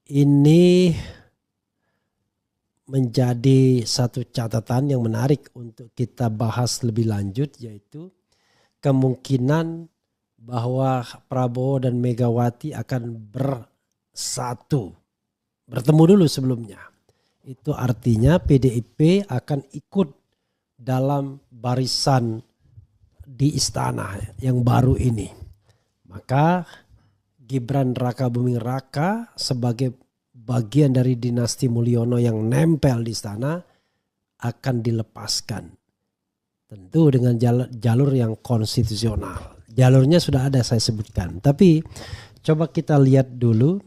ini menjadi satu catatan yang menarik untuk kita bahas lebih lanjut, yaitu kemungkinan bahwa Prabowo dan Megawati akan bersatu. Bertemu dulu sebelumnya. Itu artinya PDIP akan ikut dalam barisan di istana yang baru ini. Maka Gibran Rakabuming Raka sebagai bagian dari dinasti Mulyono yang nempel di istana akan dilepaskan. Tentu dengan jalur yang konstitusional. Jalurnya sudah ada saya sebutkan. Tapi coba kita lihat dulu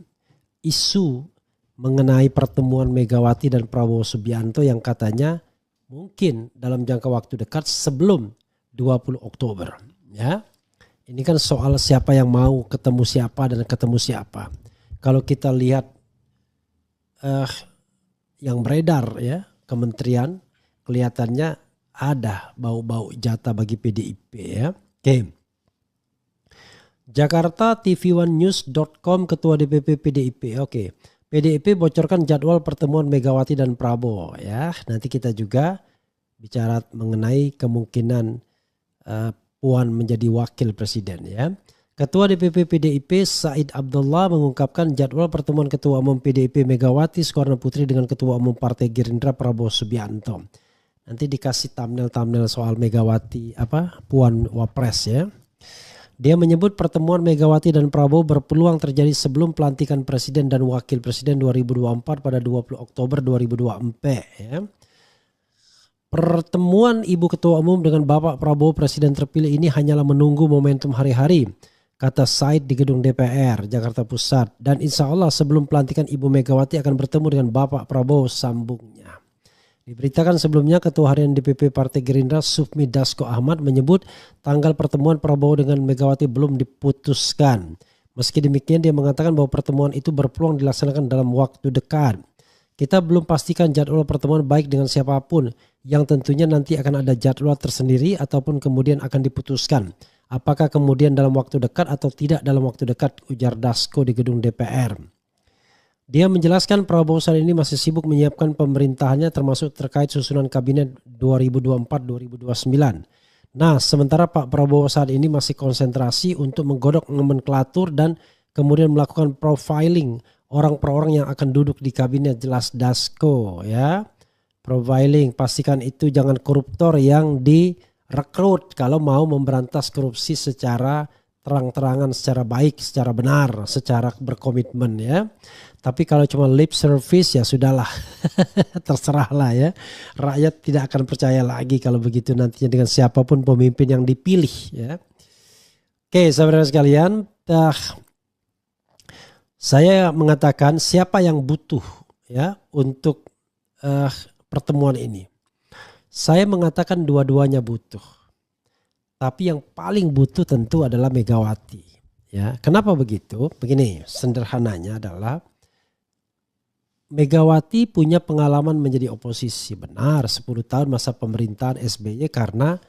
isu mengenai pertemuan Megawati dan Prabowo Subianto yang katanya mungkin dalam jangka waktu dekat sebelum 20 Oktober. Ya, ini kan soal siapa yang mau ketemu siapa dan ketemu siapa. Kalau kita lihat yang beredar ya kementerian, kelihatannya ada bau-bau jatah bagi PDIP ya. Oke. Jakarta TV1news.com Ketua DPP PDIP. Oke. PDIP bocorkan jadwal pertemuan Megawati dan Prabowo ya. Nanti kita juga bicara mengenai kemungkinan Puan menjadi wakil presiden ya. Ketua DPP PDIP Said Abdullah mengungkapkan jadwal pertemuan Ketua Umum PDIP Megawati Soekarno Putri dengan Ketua Umum Partai Gerindra Prabowo Subianto. Nanti dikasih thumbnail soal Megawati Puan Wapres ya. Dia menyebut pertemuan Megawati dan Prabowo berpeluang terjadi sebelum pelantikan presiden dan wakil presiden 2024 pada 20 Oktober 2024 ya. Pertemuan Ibu Ketua Umum dengan Bapak Prabowo presiden terpilih ini hanyalah menunggu momentum hari-hari, kata Said di gedung DPR Jakarta Pusat. Dan insya Allah sebelum pelantikan Ibu Megawati akan bertemu dengan Bapak Prabowo, sambungnya. Diberitakan sebelumnya Ketua Harian DPP Partai Gerindra Sufmi Dasko Ahmad menyebut tanggal pertemuan Prabowo dengan Megawati belum diputuskan. Meski demikian dia mengatakan bahwa pertemuan itu berpeluang dilaksanakan dalam waktu dekat. Kita belum pastikan jadwal pertemuan baik dengan siapapun yang tentunya nanti akan ada jadwal tersendiri ataupun kemudian akan diputuskan. Apakah kemudian dalam waktu dekat atau tidak dalam waktu dekat, ujar Dasko di gedung DPR. Dia menjelaskan Prabowo saat ini masih sibuk menyiapkan pemerintahannya termasuk terkait susunan kabinet 2024-2029. Nah, sementara Pak Prabowo saat ini masih konsentrasi untuk menggodok nomenklatur dan kemudian melakukan profiling orang per orang yang akan duduk di kabinet, jelas Dasko ya. Profiling, pastikan itu jangan koruptor yang direkrut kalau mau memberantas korupsi secara terang-terangan, secara baik, secara benar, secara berkomitmen ya. Tapi kalau cuma lip service ya sudahlah, terserahlah ya. Rakyat tidak akan percaya lagi kalau begitu nantinya dengan siapapun pemimpin yang dipilih ya. Oke, saudara sekalian, saya mengatakan siapa yang butuh ya untuk pertemuan ini. Saya mengatakan dua-duanya butuh. Tapi yang paling butuh tentu adalah Megawati. Ya, kenapa begitu? Begini, sederhananya adalah Megawati punya pengalaman menjadi oposisi. Benar, 10 tahun masa pemerintahan SBY karena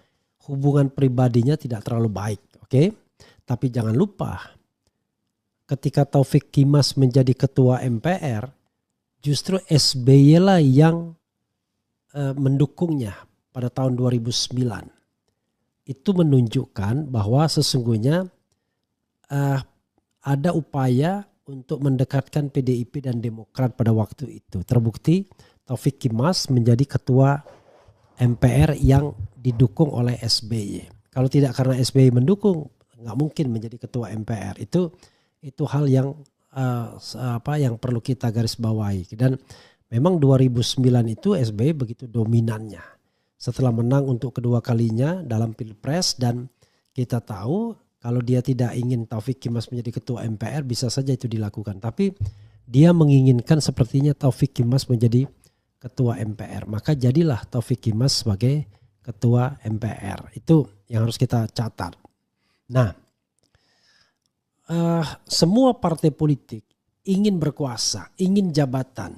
hubungan pribadinya tidak terlalu baik. Oke? Tapi jangan lupa, ketika Taufik Kimas menjadi ketua MPR, justru SBY lah yang mendukungnya pada tahun 2009. Itu menunjukkan bahwa sesungguhnya ada upaya untuk mendekatkan PDIP dan Demokrat pada waktu itu. Terbukti Taufik Kimas menjadi ketua MPR yang didukung oleh SBY. Kalau tidak karena SBY mendukung, nggak mungkin menjadi ketua MPR. Itu hal yang yang perlu kita garis bawahi. Dan memang 2009 itu SBY begitu dominannya. Setelah menang untuk kedua kalinya dalam Pilpres, dan kita tahu kalau dia tidak ingin Taufik Kimas menjadi ketua MPR bisa saja itu dilakukan. Tapi dia menginginkan sepertinya Taufik Kimas menjadi ketua MPR. Maka jadilah Taufik Kimas sebagai ketua MPR. Itu yang harus kita catat. Nah, semua partai politik ingin berkuasa, ingin jabatan.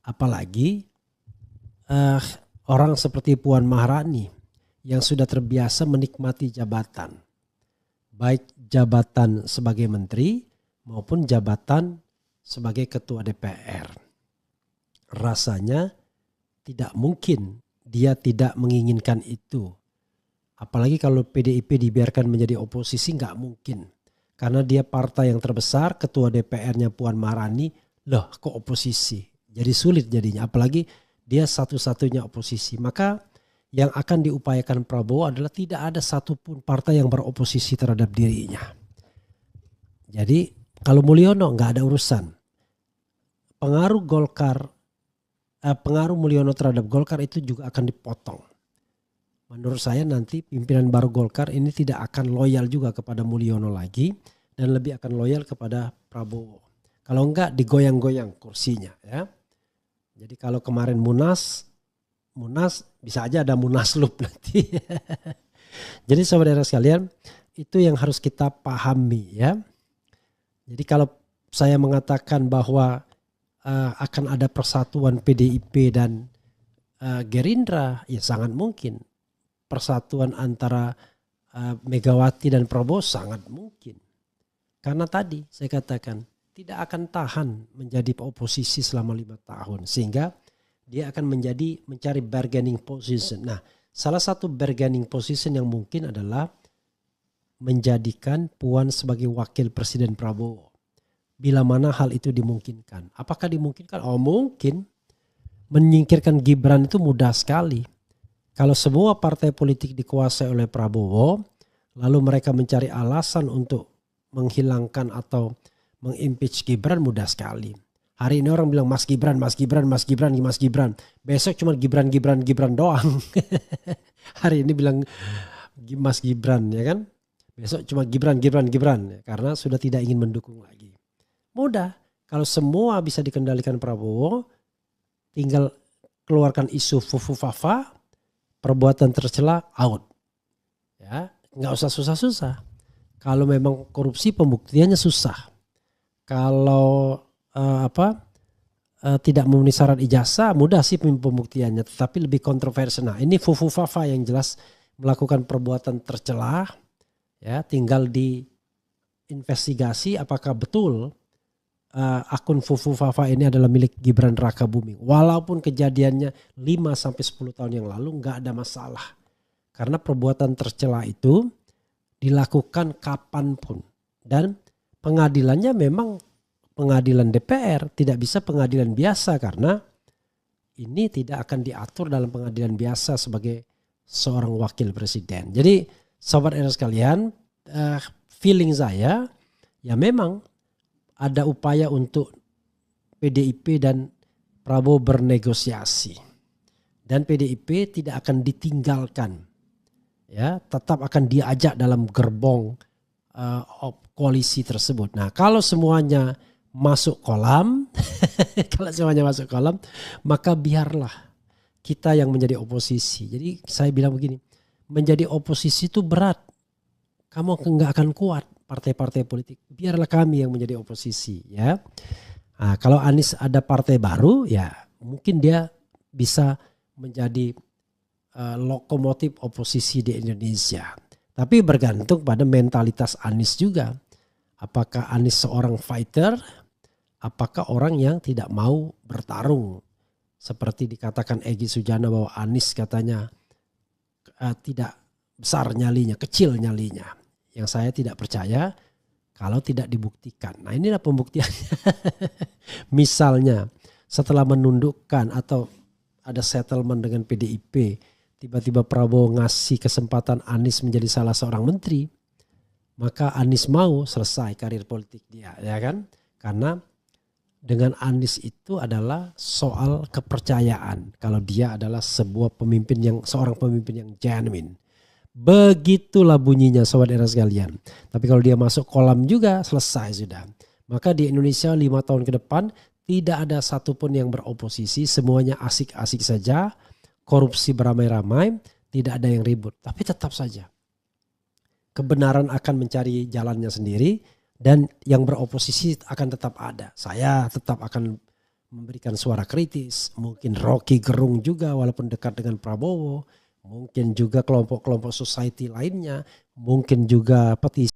Apalagi orang seperti Puan Maharani yang sudah terbiasa menikmati jabatan. Baik jabatan sebagai menteri maupun jabatan sebagai ketua DPR. Rasanya tidak mungkin dia tidak menginginkan itu. Apalagi kalau PDIP dibiarkan menjadi oposisi, nggak mungkin. Karena dia partai yang terbesar, ketua DPR-nya Puan Maharani, loh kok oposisi? Jadi sulit jadinya, apalagi dia satu-satunya oposisi. Maka yang akan diupayakan Prabowo adalah tidak ada satupun partai yang beroposisi terhadap dirinya. Jadi kalau Mulyono nggak ada urusan. Pengaruh Mulyono terhadap Golkar itu juga akan dipotong. Menurut saya nanti pimpinan baru Golkar ini tidak akan loyal juga kepada Mulyono lagi dan lebih akan loyal kepada Prabowo. Kalau enggak digoyang-goyang kursinya ya. Jadi kalau kemarin Munas bisa aja ada Munaslup nanti. Jadi saudara sekalian, itu yang harus kita pahami ya. Jadi kalau saya mengatakan bahwa akan ada persatuan PDIP dan Gerindra, ya sangat mungkin. Persatuan antara Megawati dan Prabowo sangat mungkin. Karena tadi saya katakan tidak akan tahan menjadi oposisi selama 5 tahun. Sehingga dia akan mencari bargaining position. Nah, salah satu bargaining position yang mungkin adalah menjadikan Puan sebagai wakil Presiden Prabowo. Bila mana hal itu dimungkinkan. Apakah dimungkinkan? Oh mungkin. Menyingkirkan Gibran itu mudah sekali. Kalau semua partai politik dikuasai oleh Prabowo, lalu mereka mencari alasan untuk menghilangkan atau mengimpeach Gibran, mudah sekali. Hari ini orang bilang Mas Gibran. Besok cuma Gibran doang. Hari ini bilang Mas Gibran ya kan. Besok cuma Gibran. Karena sudah tidak ingin mendukung lagi. Mudah. Kalau semua bisa dikendalikan Prabowo, tinggal keluarkan isu fufu-fafa, perbuatan tercela, out. Ya, nggak usah susah-susah. Kalau memang korupsi pembuktiannya susah. Kalau tidak memenuhi syarat ijazah, mudah sih pembuktiannya, tetapi lebih kontroversial. Nah, ini fufu-fafa yang jelas melakukan perbuatan tercela, ya, tinggal diinvestigasi apakah betul akun Fufu Fafa ini adalah milik Gibran Rakabuming. Walaupun kejadiannya 5-10 tahun yang lalu, nggak ada masalah. Karena perbuatan tercela itu dilakukan kapanpun. Dan pengadilannya memang pengadilan DPR, tidak bisa pengadilan biasa. Karena ini tidak akan diatur dalam pengadilan biasa sebagai seorang wakil presiden. Jadi sobat era sekalian, feeling saya ya memang ada upaya untuk PDIP dan Prabowo bernegosiasi. Dan PDIP tidak akan ditinggalkan. Ya, tetap akan diajak dalam gerbong koalisi tersebut. Nah, kalau semuanya masuk kolam, maka biarlah kita yang menjadi oposisi. Jadi saya bilang begini, menjadi oposisi itu berat. Kamu nggak akan kuat. Partai-partai politik, biarlah kami yang menjadi oposisi ya. Nah, kalau Anies ada partai baru ya mungkin dia bisa menjadi lokomotif oposisi di Indonesia. Tapi bergantung pada mentalitas Anies juga. Apakah Anies seorang fighter? Apakah orang yang tidak mau bertarung? Seperti dikatakan Egy Sujana bahwa Anies katanya tidak besar nyalinya, kecil nyalinya. Yang saya tidak percaya kalau tidak dibuktikan. Nah, inilah pembuktiannya. Misalnya setelah menundukkan atau ada settlement dengan PDIP, tiba-tiba Prabowo ngasih kesempatan Anies menjadi salah seorang menteri, maka Anies mau selesai karir politik dia, ya kan? Karena dengan Anies itu adalah soal kepercayaan. Kalau dia adalah seorang pemimpin yang genuine. Begitulah bunyinya sobat era sekalian. Tapi kalau dia masuk kolam juga selesai sudah. Maka di Indonesia 5 tahun ke depan tidak ada satupun yang beroposisi. Semuanya asik-asik saja. Korupsi beramai-ramai. Tidak ada yang ribut. Tapi tetap saja kebenaran akan mencari jalannya sendiri. Dan yang beroposisi akan tetap ada. Saya tetap akan memberikan suara kritis. Mungkin Rocky Gerung juga walaupun dekat dengan Prabowo. Mungkin juga kelompok-kelompok society lainnya, mungkin juga petisi